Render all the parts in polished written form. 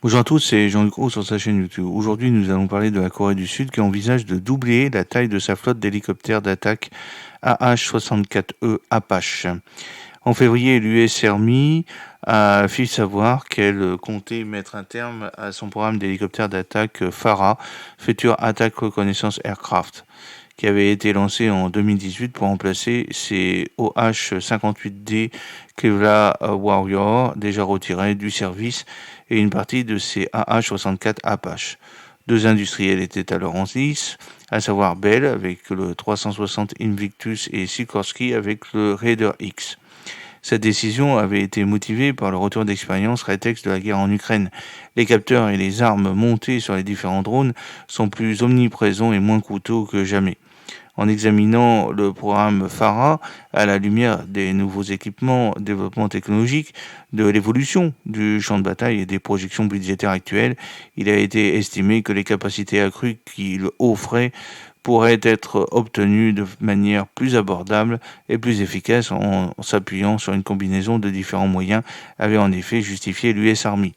Bonjour à tous, c'est Jean-Luc Roux sur sa chaîne YouTube. Aujourd'hui, nous allons parler de la Corée du Sud qui envisage de doubler la taille de sa flotte d'hélicoptères d'attaque AH-64E Apache. En février, l'US Army a fait savoir qu'elle comptait mettre un terme à son programme d'hélicoptères d'attaque FARA, Future Attack Reconnaissance Aircraft, qui avait été lancé en 2018 pour remplacer ces OH-58D Kevlar Warrior déjà retirés du service et une partie de ces AH-64 Apache. Deux industriels étaient alors en lice, à savoir Bell avec le 360 Invictus et Sikorsky avec le Raider X. Cette décision avait été motivée par le retour d'expérience rétexte de la guerre en Ukraine. Les capteurs et les armes montées sur les différents drones sont plus omniprésents et moins coûteux que jamais. En examinant le programme FARA à la lumière des nouveaux équipements, développement technologique, de l'évolution du champ de bataille et des projections budgétaires actuelles, il a été estimé que les capacités accrues qu'il offrait pourraient être obtenues de manière plus abordable et plus efficace en s'appuyant sur une combinaison de différents moyens, avait en effet justifié l'US Army.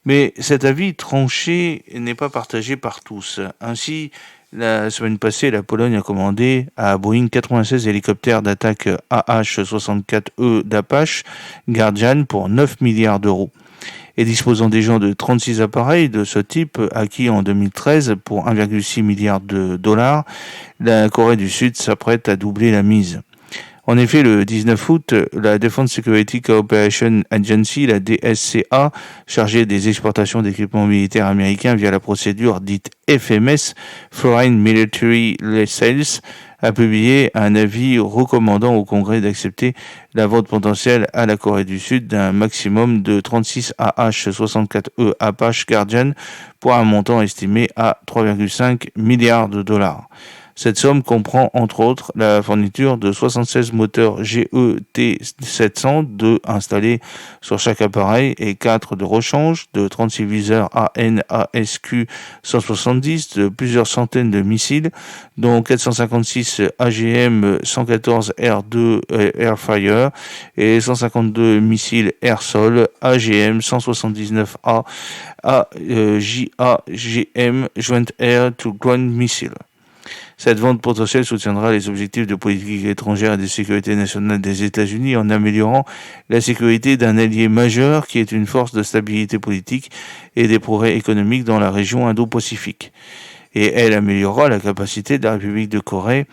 Mais cet avis tranché n'est pas partagé par tous. Ainsi, la semaine passée, la Pologne a commandé à Boeing 96 hélicoptères d'attaque AH-64E d'Apache Guardian pour 9 milliards d'euros. Et disposant déjà de 36 appareils de ce type acquis en 2013 pour 1,6 milliard de dollars, la Corée du Sud s'apprête à doubler la mise. En effet, le 19 août, la Defense Security Cooperation Agency, la DSCA, chargée des exportations d'équipements militaires américains via la procédure dite FMS, Foreign Military Sales, a publié un avis recommandant au Congrès d'accepter la vente potentielle à la Corée du Sud d'un maximum de 36 AH-64E Apache Guardian pour un montant estimé à 3,5 milliards de dollars. Cette somme comprend entre autres la fourniture de 76 moteurs GE-T700 installés sur chaque appareil et 4 de rechange, de 36 viseurs AN/ASQ 170, de plusieurs centaines de missiles, dont 456 AGM-114 R2 Airfire et 152 missiles air-sol AGM-179A JAGM Joint Air to Ground Missile. Cette vente potentielle soutiendra les objectifs de politique étrangère et de sécurité nationale des États-Unis en améliorant la sécurité d'un allié majeur qui est une force de stabilité politique et des progrès économiques dans la région Indo-Pacifique. Et elle améliorera la capacité de la République de Corée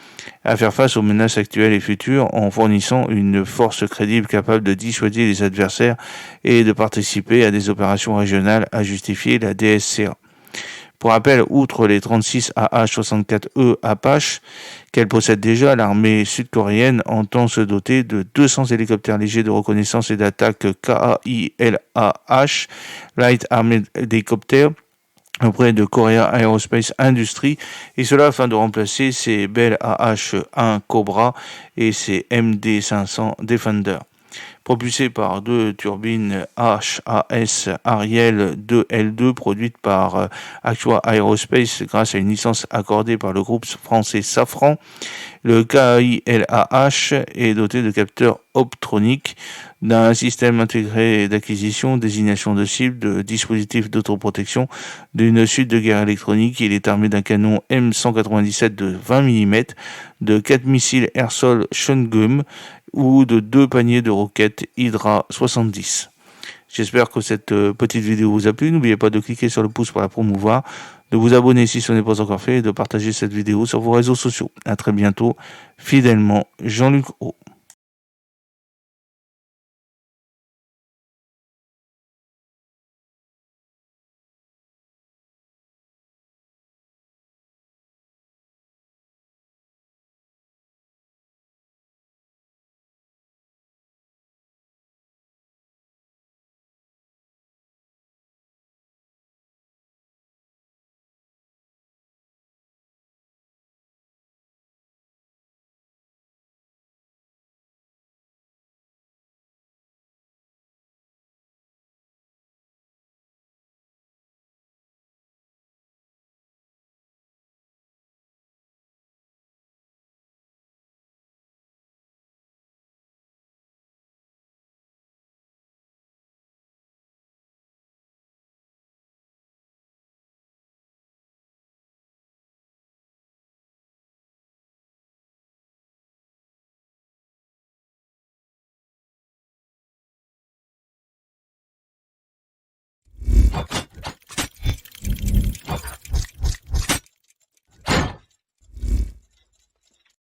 à faire face aux menaces actuelles et futures en fournissant une force crédible capable de dissuader les adversaires et de participer à des opérations régionales, a justifié la DSCA. Pour rappel, outre les 36 AH-64E Apache qu'elle possède déjà, l'armée sud-coréenne entend se doter de 200 hélicoptères légers de reconnaissance et d'attaque KAILAH, Light Armored Helicopter, auprès de Korea Aerospace Industries, et cela afin de remplacer ses Bell AH-1 Cobra et ses MD-500 Defender. Propulsé par deux turbines HAS Ariel 2L2 produites par Actua Aerospace grâce à une licence accordée par le groupe français Safran, le KAILAH est doté de capteurs optroniques, d'un système intégré d'acquisition, désignation de cible, de dispositifs d'autoprotection, d'une suite de guerre électronique. Il est armé d'un canon M197 de 20 mm, de 4 missiles air-sol Chungum ou de 2 paniers de roquettes Hydra 70. J'espère que cette petite vidéo vous a plu. N'oubliez pas de cliquer sur le pouce pour la promouvoir, de vous abonner si ce n'est pas encore fait et de partager cette vidéo sur vos réseaux sociaux. À très bientôt. Fidèlement, Jean-Luc Roux.